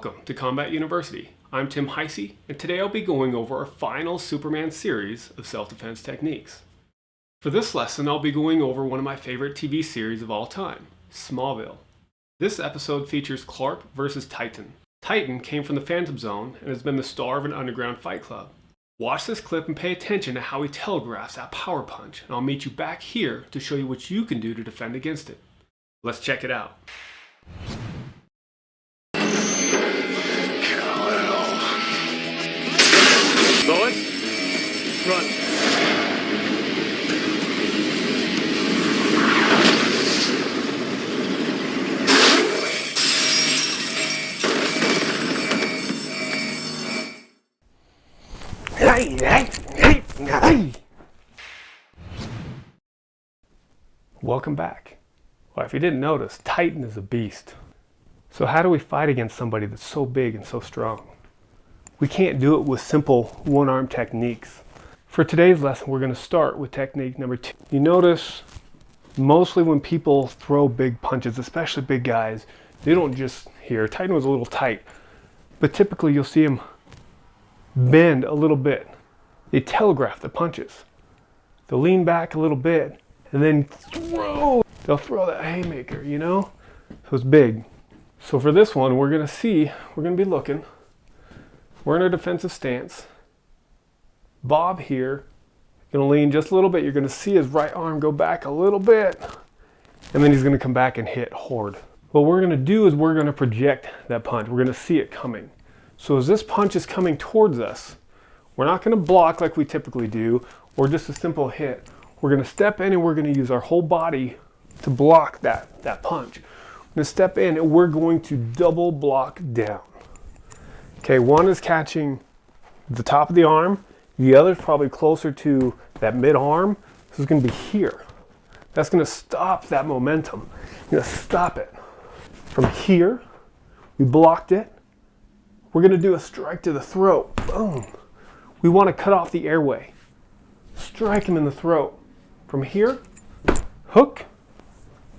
Welcome to Combat University. I'm Tim Heisey, and today I'll be going over our final Superman series of self-defense techniques. For this lesson, I'll be going over one of my favorite TV series of all time, Smallville. This episode features Clark versus Titan. Titan came from the Phantom Zone and has been the star of an underground fight club. Watch this clip and pay attention to how he telegraphs that power punch, and I'll meet you back here to show you what you can do to defend against it. Let's check it out. Lois, run. Welcome back. Well, if you didn't notice, Titan is a beast. So how do we fight against somebody that's so big and so strong? We can't do it with simple one-arm techniques. For today's lesson, we're going to start with technique number 2. You notice mostly when people throw big punches, especially big guys, they don't just here. Titan was a little tight, but typically you'll see him bend a little bit. They telegraph the punches. They'll lean back a little bit and then throw. They'll throw that haymaker, you know? So it's big. So for this one, we're going to be looking. We're in a defensive stance. Bob here, going to lean just a little bit. You're going to see his right arm go back a little bit, and then he's going to come back and hit hard. What we're going to do is we're going to project that punch. We're going to see it coming. So as this punch is coming towards us, we're not going to block like we typically do, or just a simple hit. We're going to step in and we're going to use our whole body to block that punch. We're going to step in and we're going to double block down. Okay, one is catching the top of the arm. The other is probably closer to that mid-arm. This is going to be here. That's going to stop that momentum. You're going to stop it. From here, we blocked it. We're going to do a strike to the throat. Boom. We want to cut off the airway. Strike him in the throat. From here, hook,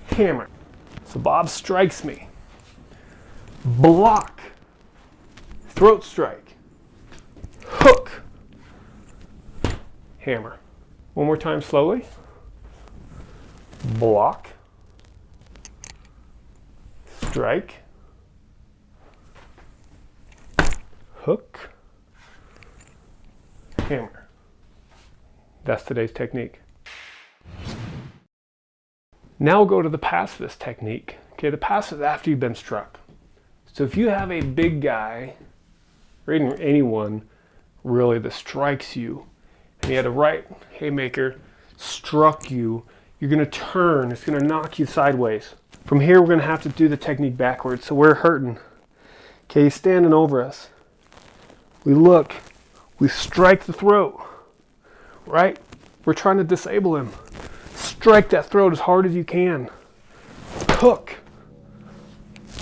hammer. So Bob strikes me. Block. Throat strike, hook, hammer. One more time slowly. Block, strike, hook, hammer. That's today's technique. Now we'll go to the pacifist technique. Okay, the passive is after you've been struck. So if you have a big guy, or anyone really that strikes you, and you had a right haymaker struck you, you're going to turn, it's going to knock you sideways. From here we're going to have to do the technique backwards, so we're hurting. Okay, he's standing over us. We look, we strike the throat, right? We're trying to disable him. Strike that throat as hard as you can. Hook,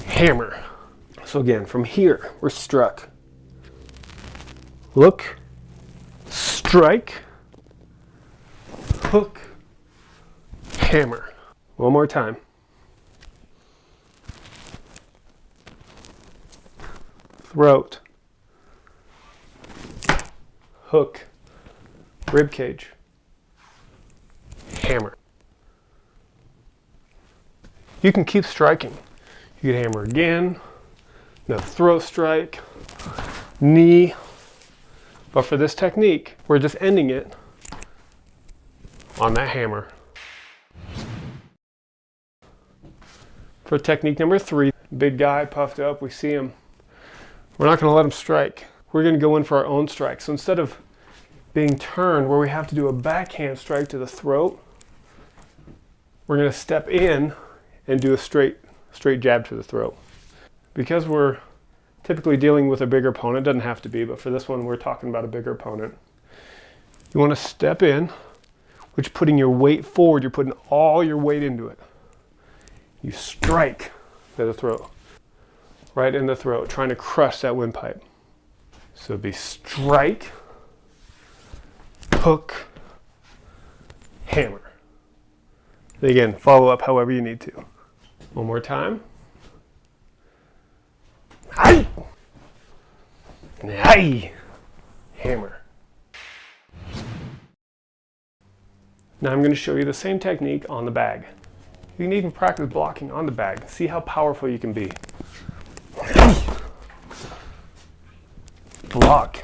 hammer. So again, from here we're struck. Look, strike, hook, hammer. One more time. Throat, hook, rib cage, hammer. You can keep striking. You can hammer again, another throat strike, knee. But for this technique, we're just ending it on that hammer. For technique number 3, big guy puffed up, we see him. We're not going to let him strike. We're going to go in for our own strike. So instead of being turned where we have to do a backhand strike to the throat, we're going to step in and do a straight jab to the throat. Because we're typically dealing with a bigger opponent, doesn't have to be, but for this one we're talking about a bigger opponent. You want to step in, which is putting your weight forward, you're putting all your weight into it. You strike to the throat, right in the throat, trying to crush that windpipe. So it'd be strike, hook, hammer. Again, follow up however you need to. One more time. Aye. Aye. Hammer. Now I'm going to show you the same technique on the bag. You can even practice blocking on the bag. See how powerful you can be. Block.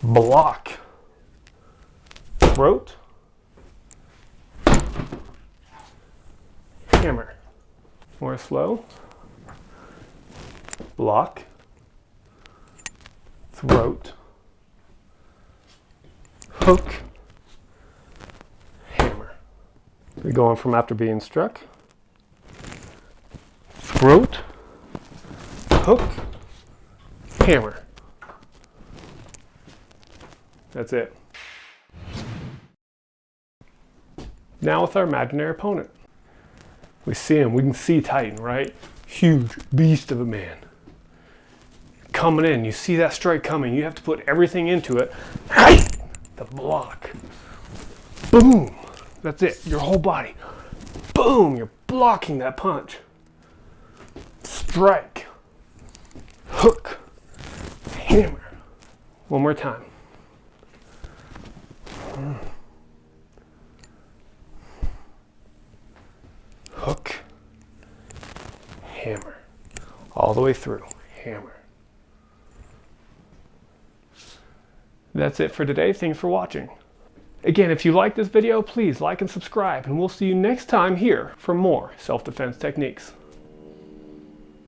Block. Throat. Hammer. More slow. Block. Throat. Hook. Hammer. We're going from after being struck. Throat. Hook. Hammer. That's it. Now with our imaginary opponent. We see him, we can see Titan, right? Huge beast of a man. Coming in, you see that strike coming, you have to put everything into it. The block. Boom. That's it, your whole body. Boom, you're blocking that punch. Strike. Hook. Hammer. One more time. Hook. Hammer. All the way through. Hammer. That's it for today. Thanks for watching. Again, if you like this video, please like and subscribe, and we'll see you next time here for more self-defense techniques.